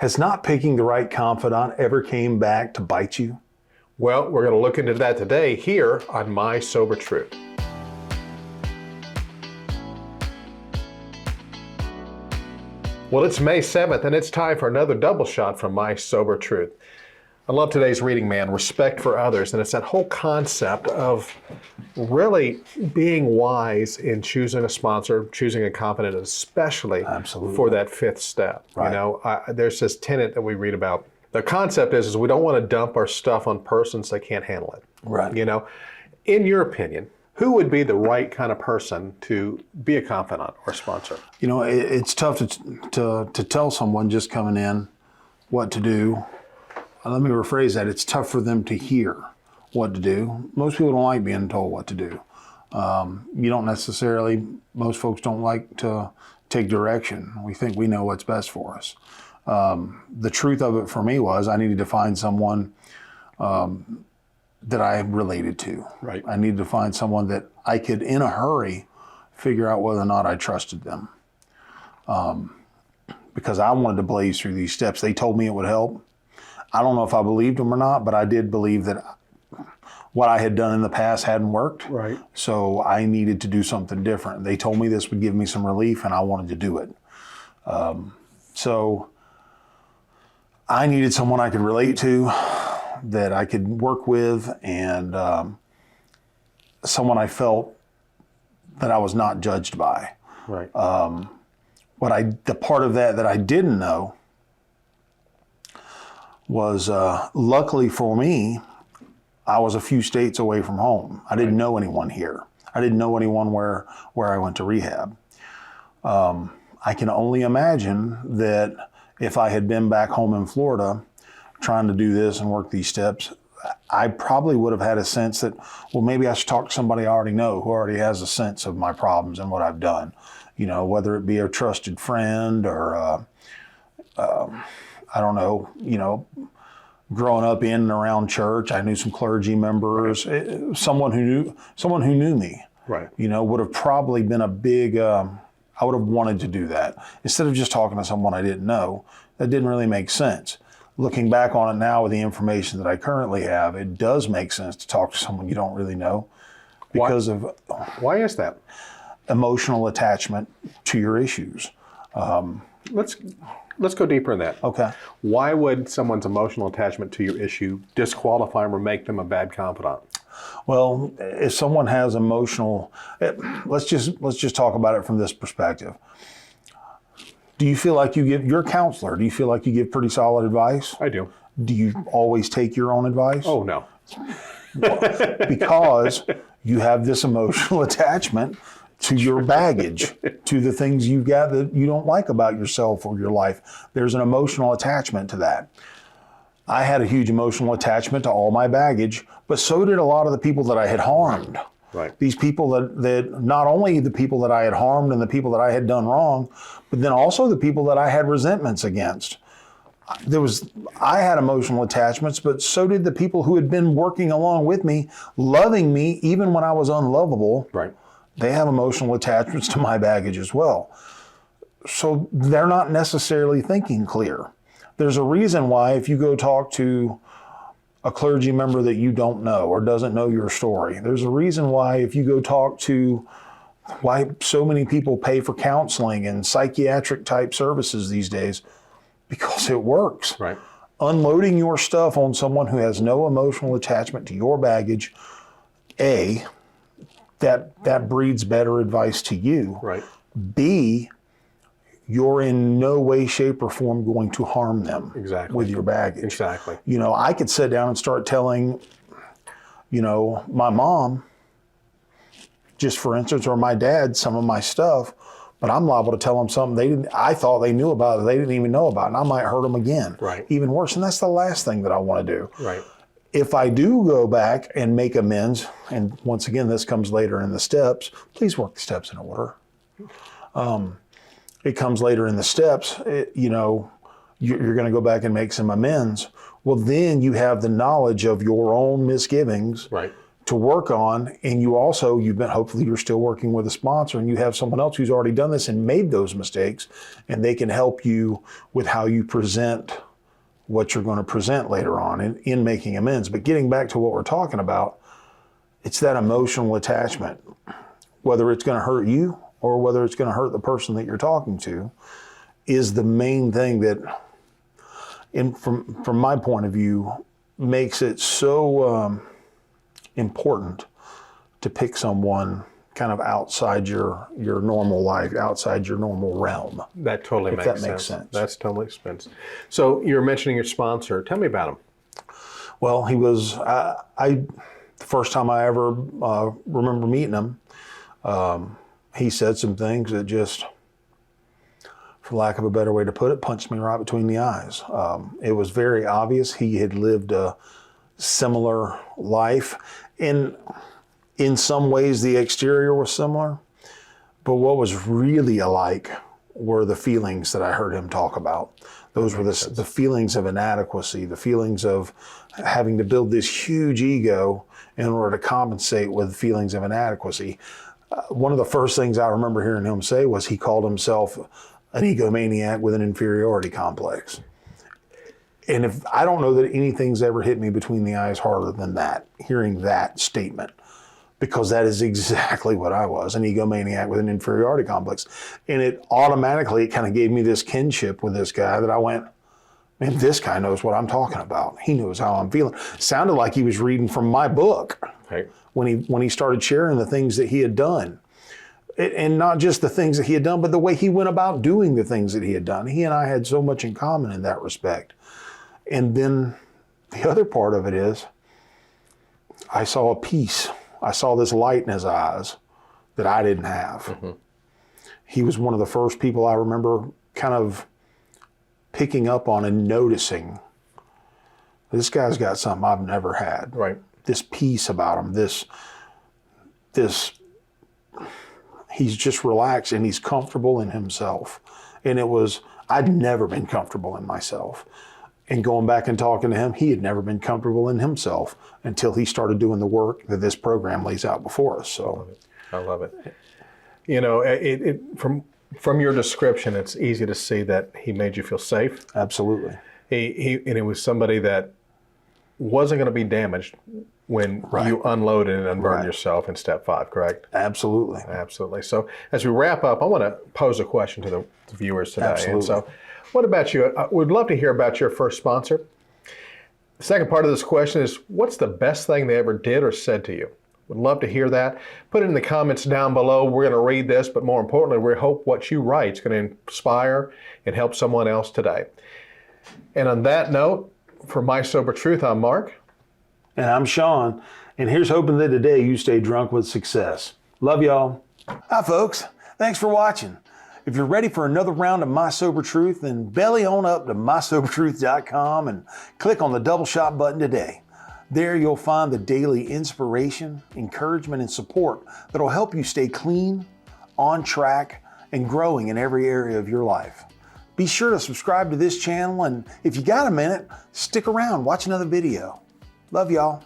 Has not picking the right confidant ever came back to bite you? Well, we're going to look into that today here on My Sober Truth. Well, it's May 7th, and it's time for another double shot from My Sober Truth. I love today's reading, man, respect for others, and it's that whole concept of really being wise in choosing a sponsor, choosing a confidant, especially Absolutely. for that fifth step. Right. You know, there's this tenet that we read about. The concept is we don't want to dump our stuff on persons that can't handle it. Right. You know, in your opinion, who would be the right kind of person to be a confidant or sponsor? You know, it's tough to tell someone just coming in what to do. Let me rephrase that. It's tough for them to hear what to do. Most people don't like being told what to do. You don't necessarily, most folks don't like to take direction. We think we know what's best for us. The truth of it for me was I needed to find someone that I related to. Right. I needed to find someone that I could, in a hurry, figure out whether or not I trusted them. Because I wanted to blaze through these steps. They told me it would help. I don't know if I believed them or not, but I did believe that what I had done in the past hadn't worked. Right. So I needed to do something different. They told me this would give me some relief, and I wanted to do it. So I needed someone I could relate to, that I could work with, and someone I felt that I was not judged by. Right. The part of that I didn't know was, luckily for me, I was a few states away from home. I didn't know anyone here. I didn't know anyone where I went to rehab. I can only imagine that if I had been back home in Florida trying to do this and work these steps, I probably would have had a sense that, well, maybe I should talk to somebody I already know who already has a sense of my problems and what I've done. You know, whether it be a trusted friend or I don't know, you know, growing up in and around church, I knew some clergy members, someone who knew me. Right. You know, would have probably been a big, I would have wanted to do that. Instead of just talking to someone I didn't know, that didn't really make sense. Looking back on it now with the information that I currently have, it does make sense to talk to someone you don't really know because of Why is that? emotional attachment to your issues. Let's go deeper in that. Okay. Why would someone's emotional attachment to your issue disqualify them or make them a bad confidant? Well, if someone has emotional, let's just talk about it from this perspective. Do you feel like you're a counselor? Do you feel like you give pretty solid advice? I do. Do you always take your own advice? Oh, no. Because you have this emotional attachment to your baggage, to the things you've got that you don't like about yourself or your life. There's an emotional attachment to that. I had a huge emotional attachment to all my baggage, but so did a lot of the people that I had harmed. Right. These people that not only the people that I had harmed and the people that I had done wrong, but then also the people that I had resentments against. I had emotional attachments, but so did the people who had been working along with me, loving me even when I was unlovable. Right. They have emotional attachments to my baggage as well. So they're not necessarily thinking clear. There's a reason why if you go talk to a clergy member that you don't know or doesn't know your story, there's a reason why if you go talk to why so many people pay for counseling and psychiatric type services these days, because it works. Right. Unloading your stuff on someone who has no emotional attachment to your baggage, that breeds better advice to you. Right. B, you're in no way, shape, or form going to harm them with your baggage. Exactly. You know, I could sit down and start telling, you know, my mom, just for instance, or my dad, some of my stuff, but I'm liable to tell them something I thought they knew about that they didn't even know about, and I might hurt them again. Right. Even worse, and that's the last thing that I want to do. Right. If I do go back and make amends, and once again, this comes later in the steps, please work the steps in order. It comes later in the steps, you know, you're going to go back and make some amends. Well, then you have the knowledge of your own misgivings Right. to work on. And hopefully you're still working with a sponsor and you have someone else who's already done this and made those mistakes, and they can help you with how you present what you're going to present later on in making amends. But getting back to what we're talking about, it's that emotional attachment, whether it's going to hurt you or whether it's going to hurt the person that you're talking to, is the main thing that, from my point of view, makes it so important to pick someone kind of outside your normal life, outside your normal realm. That totally if makes that sense. makes sense. That's totally makes sense. So you're mentioning your sponsor. Tell me about him. Well, he was, the first time I ever remember meeting him, he said some things that just, for lack of a better way to put it, punched me right between the eyes. It was very obvious he had lived a similar life. And in some ways, the exterior was similar. But what was really alike were the feelings that I heard him talk about. Those were the feelings of inadequacy, the feelings of having to build this huge ego in order to compensate with feelings of inadequacy. One of the first things I remember hearing him say was he called himself an egomaniac with an inferiority complex. And I don't know that anything's ever hit me between the eyes harder than that, hearing that statement, because that is exactly what I was, an egomaniac with an inferiority complex. And it kind of gave me this kinship with this guy that I went, man, this guy knows what I'm talking about. He knows how I'm feeling. Sounded like he was reading from my book Right. when he started sharing the things that he had done. And not just the things that he had done, but the way he went about doing the things that he had done. He and I had so much in common in that respect. And then the other part of it is, I saw a peace. I saw this light in his eyes that I didn't have. Mm-hmm. He was one of the first people I remember kind of picking up on and noticing, this guy's got something I've never had. Right. This peace about him, this, he's just relaxed and he's comfortable in himself. And I'd never been comfortable in myself. And going back and talking to him, he had never been comfortable in himself until he started doing the work that this program lays out before us. So I love it. You know, from your description, it's easy to see that he made you feel safe. Absolutely. And it was somebody that wasn't going to be damaged when you unloaded and unburned yourself in step 5, correct? Absolutely. Absolutely. So as we wrap up, I want to pose a question to the viewers today. Absolutely. And so what about you? We'd love to hear about your first sponsor. The second part of this question is, what's the best thing they ever did or said to you? Would love to hear that. Put it in the comments down below. We're going to read this, but more importantly, we hope what you write is going to inspire and help someone else today. And on that note, for My Sober Truth, I'm Mark. And I'm Sean. And here's hoping that today you stay drunk with success. Love y'all. Hi, folks. Thanks for watching. If you're ready for another round of My Sober Truth, then belly on up to mysobertruth.com and click on the double shot button today. There you'll find the daily inspiration, encouragement, and support that'll help you stay clean, on track, and growing in every area of your life. Be sure to subscribe to this channel, and if you got a minute, stick around, watch another video. Love y'all.